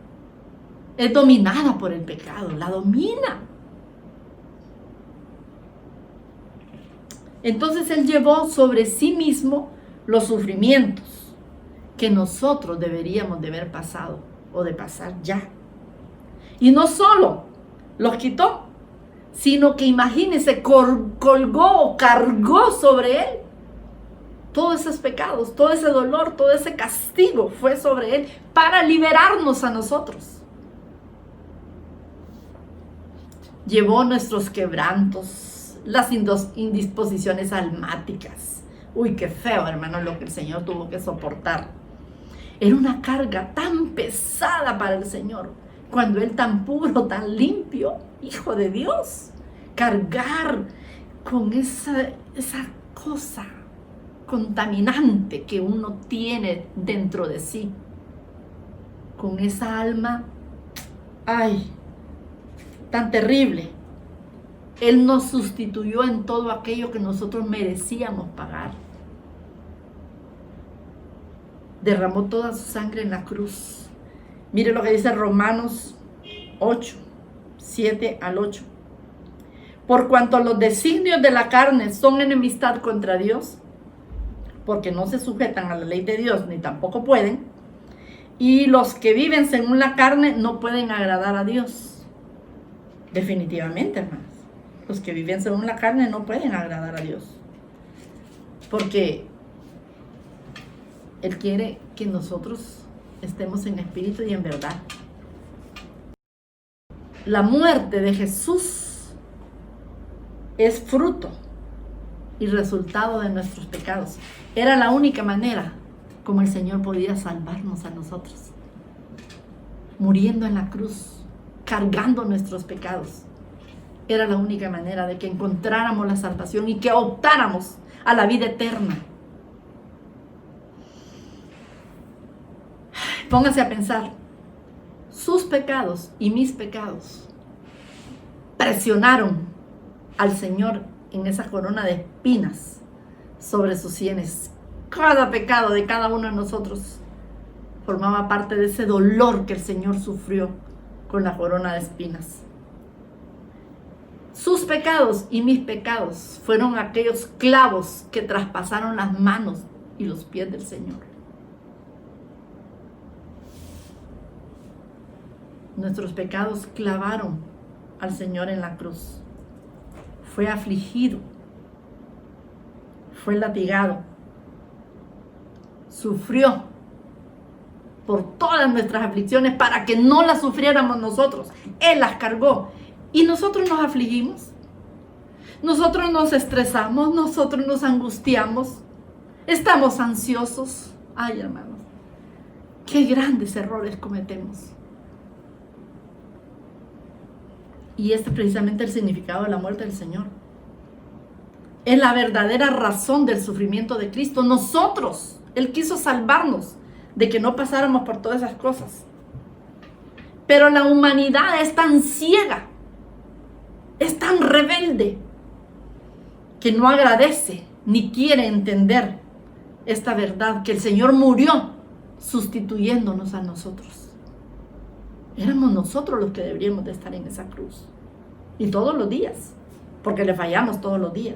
S3: es dominada por el pecado, la domina. Entonces Él llevó sobre sí mismo los sufrimientos que nosotros deberíamos de haber pasado o de pasar ya. Y no solo los quitó, sino que imagínense, colgó o cargó sobre Él todos esos pecados, todo ese dolor, todo ese castigo fue sobre Él para liberarnos a nosotros. Llevó nuestros quebrantos, las indisposiciones almáticas. Uy, qué feo, hermano, lo que el Señor tuvo que soportar. Era una carga tan pesada para el Señor, cuando Él tan puro, tan limpio, Hijo de Dios, cargar con esa cosa contaminante que uno tiene dentro de sí, con esa alma, ay, tan terrible. Él nos sustituyó en todo aquello que nosotros merecíamos pagar. derramó toda su sangre en la cruz. Mire lo que dice Romanos 8, 7 al 8. Por cuanto los designios de la carne son enemistad contra Dios, porque no se sujetan a la ley de Dios, ni tampoco pueden, y los que viven según la carne no pueden agradar a Dios. Definitivamente, hermanos. Los que viven según la carne no pueden agradar a Dios. Porque Él quiere que nosotros estemos en espíritu y en verdad. La muerte de Jesús es fruto y resultado de nuestros pecados. Era la única manera como el Señor podía salvarnos a nosotros. Muriendo en la cruz, cargando nuestros pecados. Era la única manera de que encontráramos la salvación y que optáramos a la vida eterna. Póngase a pensar, sus pecados y mis pecados presionaron al Señor en esa corona de espinas sobre sus sienes. Cada pecado de cada uno de nosotros formaba parte de ese dolor que el Señor sufrió con la corona de espinas. Sus pecados y mis pecados fueron aquellos clavos que traspasaron las manos y los pies del Señor. Nuestros pecados clavaron al Señor en la cruz. Fue afligido, fue latigado, sufrió por todas nuestras aflicciones para que no las sufriéramos nosotros. Él las cargó y nosotros nos afligimos, nosotros nos estresamos, nosotros nos angustiamos, estamos ansiosos. Ay, hermanos, qué grandes errores cometemos. Y este es precisamente el significado de la muerte del Señor. Es la verdadera razón del sufrimiento de Cristo. Nosotros, Él quiso salvarnos de que no pasáramos por todas esas cosas. Pero la humanidad es tan ciega, es tan rebelde, que no agradece ni quiere entender esta verdad, que el Señor murió sustituyéndonos a nosotros. Éramos nosotros los que deberíamos de estar en esa cruz. Y todos los días, porque le fallamos todos los días.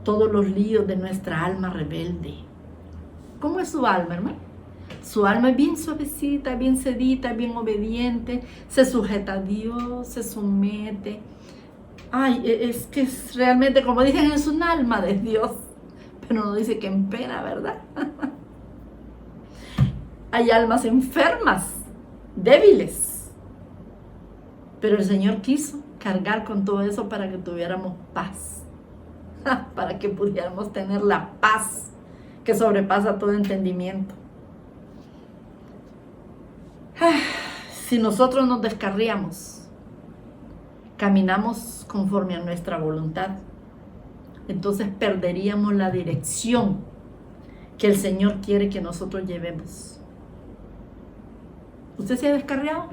S3: Todos los líos de nuestra alma rebelde. ¿Cómo es su alma, hermano? Su alma es bien suavecita, bien sedita, bien obediente, se sujeta a Dios, se somete. Ay, es que es realmente, como dicen, es un alma de Dios. Pero no dice que en pena, ¿verdad? Hay almas enfermas, débiles. Pero el Señor quiso cargar con todo eso para que tuviéramos paz. Para que pudiéramos tener la paz que sobrepasa todo entendimiento. Si nosotros nos descarriamos, caminamos conforme a nuestra voluntad, entonces perderíamos la dirección que el Señor quiere que nosotros llevemos. ¿Usted se ha descarriado?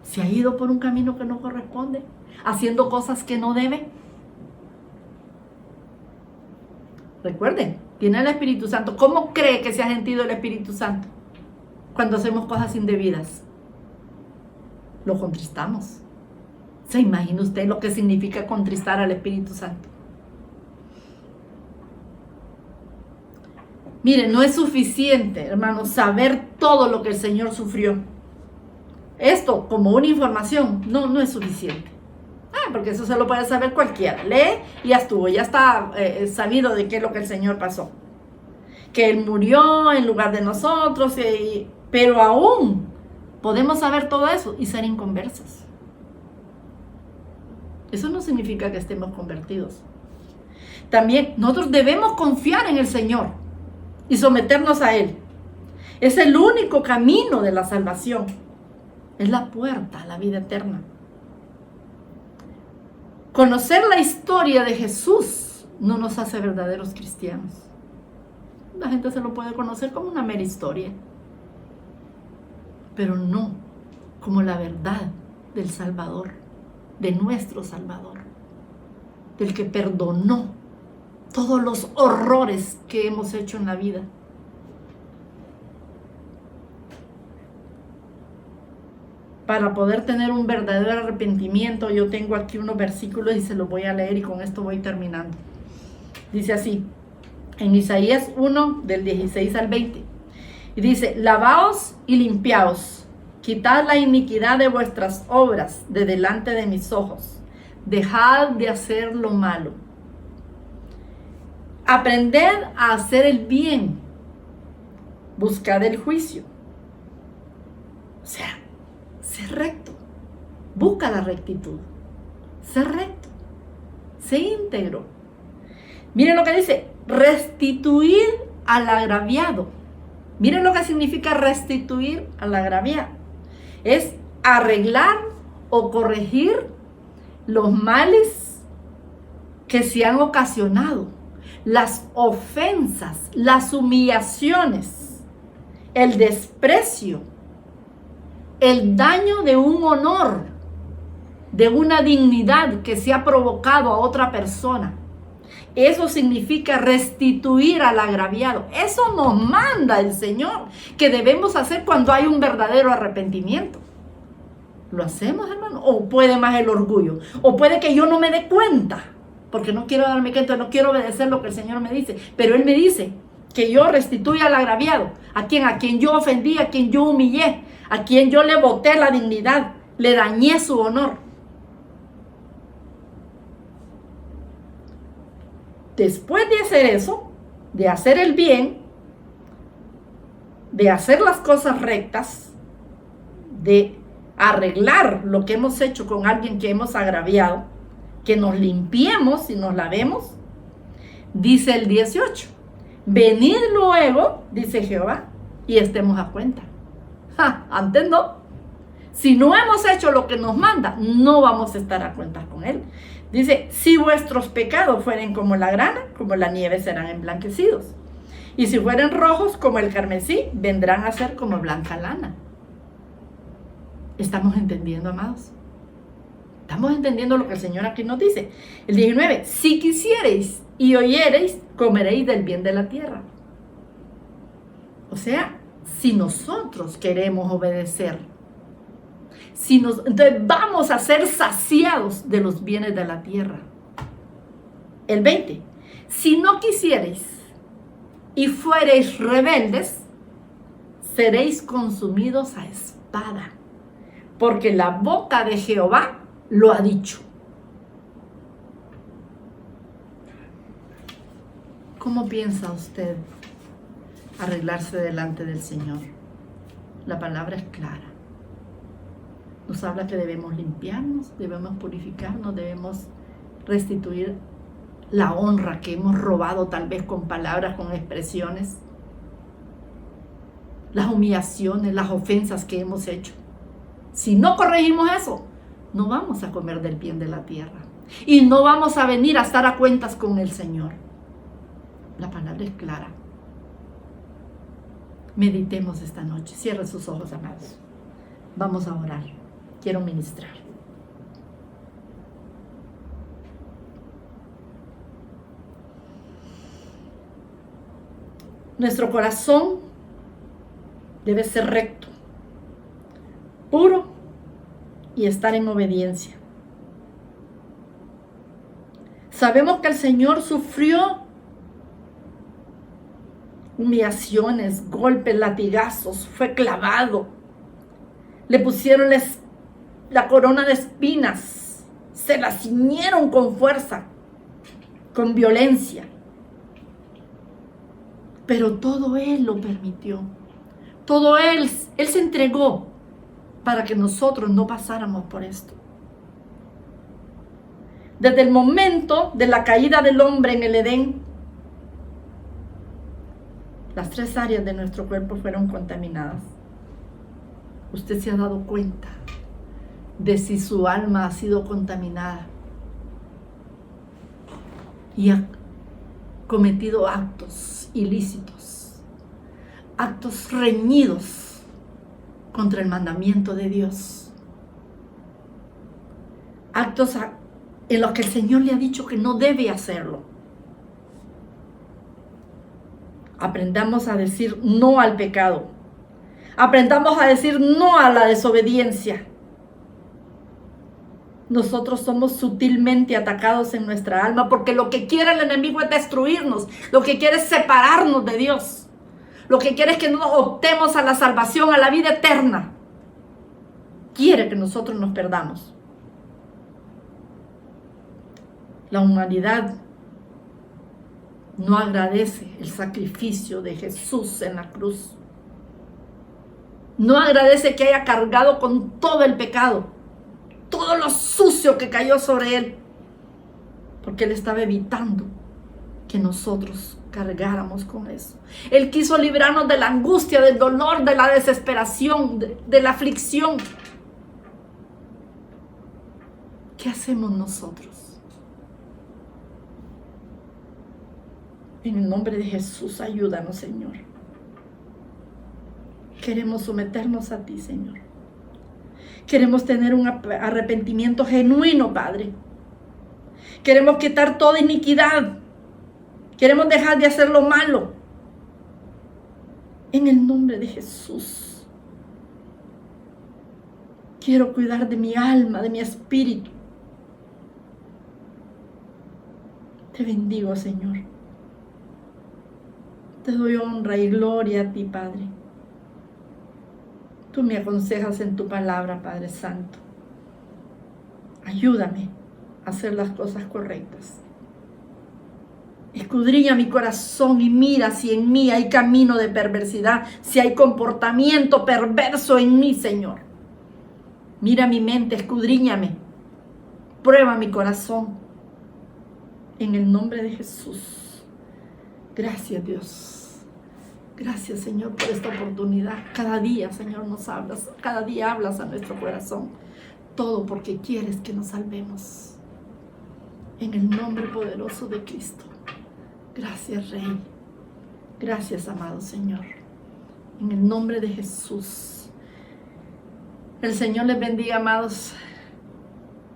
S3: ¿Se ha ido por un camino que no corresponde? ¿Haciendo cosas que no debe? Recuerden, tiene el Espíritu Santo. ¿Cómo cree que se ha sentido el Espíritu Santo cuando hacemos cosas indebidas? Lo contristamos. ¿Se imagina usted lo que significa contristar al Espíritu Santo? Mire, no es suficiente, hermanos, saber todo lo que el Señor sufrió. Esto como una información, no es suficiente. Porque eso se lo puede saber cualquiera. Lee y ya estuvo, ya está sabido de qué es lo que el Señor pasó. Que Él murió en lugar de nosotros, pero aún podemos saber todo eso y ser inconversos. Eso no significa que estemos convertidos. También nosotros debemos confiar en el Señor y someternos a Él. Es el único camino de la salvación. Es la puerta a la vida eterna. Conocer la historia de Jesús no nos hace verdaderos cristianos. La gente se lo puede conocer como una mera historia, pero no como la verdad del Salvador, de nuestro Salvador. del que perdonó todos los horrores que hemos hecho en la vida. Para poder tener un verdadero arrepentimiento, yo tengo aquí unos versículos y se los voy a leer y con esto voy terminando. Dice así, en Isaías 1, del 16 al 20. Y dice, lavaos y limpiaos, quitad la iniquidad de vuestras obras de delante de mis ojos, dejad de hacer lo malo. Aprended a hacer el bien, buscad el juicio. O sea, sé recto, busca la rectitud, sé recto, sé íntegro. Miren lo que dice, restituir al agraviado. Miren lo que significa restituir al agraviado. Es arreglar o corregir los males que se han ocasionado, las ofensas, las humillaciones, el desprecio, el daño de un honor, de una dignidad que se ha provocado a otra persona. Eso significa restituir al agraviado. Eso nos manda el Señor, que debemos hacer cuando hay un verdadero arrepentimiento. ¿Lo hacemos, hermano? ¿O puede más el orgullo? ¿O puede que yo no me dé cuenta? Porque no quiero darme cuenta, no quiero obedecer lo que el Señor me dice. Pero Él me dice que yo restituya al agraviado. ¿A quién? A quien yo ofendí, a quien yo humillé, a quien yo le boté la dignidad, le dañé su honor. Después de hacer eso, de hacer el bien, de hacer las cosas rectas, de arreglar lo que hemos hecho con alguien que hemos agraviado, que nos limpiemos y nos lavemos, dice el 18, venid luego, dice Jehová, y estemos a cuenta. Antes no. Si no hemos hecho lo que nos manda, no vamos a estar a cuenta con Él. Dice, si vuestros pecados fueren como la grana, como la nieve serán emblanquecidos. Y si fueren rojos como el carmesí, vendrán a ser como blanca lana. ¿Estamos entendiendo, amados? Estamos entendiendo lo que el Señor aquí nos dice. El 19, si quisiereis y oyereis, comeréis del bien de la tierra. O sea, si nosotros queremos obedecer, entonces vamos a ser saciados de los bienes de la tierra. El 20, si no quisiereis y fuereis rebeldes, seréis consumidos a espada, porque la boca de Jehová lo ha dicho. ¿Cómo piensa usted arreglarse delante del Señor? La palabra es clara. Nos habla que debemos limpiarnos, debemos purificarnos, debemos restituir la honra que hemos robado tal vez con palabras, con expresiones, las humillaciones, las ofensas que hemos hecho. Si no corregimos eso, no vamos a comer del bien de la tierra y no vamos a venir a estar a cuentas con el Señor. La palabra es clara. Meditemos esta noche. Cierre sus ojos, amados. Vamos a orar. Quiero ministrar. Nuestro corazón debe ser recto, puro y estar en obediencia. Sabemos que el Señor sufrió humillaciones, golpes, latigazos, fue clavado. Le pusieron la corona de espinas, se la ciñeron con fuerza, con violencia. Pero todo Él lo permitió. Todo Él se entregó para que nosotros no pasáramos por esto. Desde el momento de la caída del hombre en el Edén, las 3 áreas de nuestro cuerpo fueron contaminadas. Usted se ha dado cuenta de si su alma ha sido contaminada y ha cometido actos ilícitos, actos reñidos contra el mandamiento de Dios, actos en los que el Señor le ha dicho que no debe hacerlo. Aprendamos a decir no al pecado. Aprendamos a decir no a la desobediencia. Nosotros somos sutilmente atacados en nuestra alma porque lo que quiere el enemigo es destruirnos, lo que quiere es separarnos de Dios, lo que quiere es que no optemos a la salvación, a la vida eterna. Quiere que nosotros nos perdamos. La humanidad no agradece el sacrificio de Jesús en la cruz. No agradece que haya cargado con todo el pecado, todo lo sucio que cayó sobre él, porque él estaba evitando que nosotros cargáramos con eso. Él quiso librarnos de la angustia, del dolor, de la desesperación, de la aflicción. ¿Qué hacemos nosotros? En el nombre de Jesús, ayúdanos, Señor. Queremos someternos a ti, Señor. Queremos tener un arrepentimiento genuino, Padre. Queremos quitar toda iniquidad. Queremos dejar de hacer lo malo. En el nombre de Jesús. Quiero cuidar de mi alma, de mi espíritu. Te bendigo, Señor. Te doy honra y gloria a ti, Padre. Tú me aconsejas en tu palabra, Padre Santo. Ayúdame a hacer las cosas correctas. Escudriña mi corazón y mira si en mí hay camino de perversidad, si hay comportamiento perverso en mí, Señor. Mira mi mente, escudriñame. Prueba mi corazón. En el nombre de Jesús. Gracias, Dios. Gracias, Señor, por esta oportunidad. Cada día, Señor, nos hablas. Cada día hablas a nuestro corazón. Todo porque quieres que nos salvemos. En el nombre poderoso de Cristo. Gracias, Rey. Gracias, amado Señor. En el nombre de Jesús. El Señor les bendiga, amados.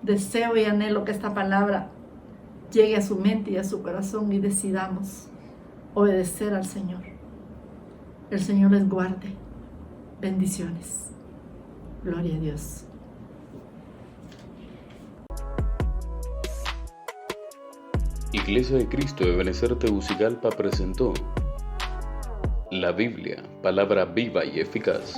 S3: Deseo y anhelo que esta palabra llegue a su mente y a su corazón y decidamos obedecer al Señor. El Señor les guarde. Bendiciones. Gloria a Dios.
S1: Iglesia de Cristo de Ebenecer Tegucigalpa presentó la Biblia, palabra viva y eficaz.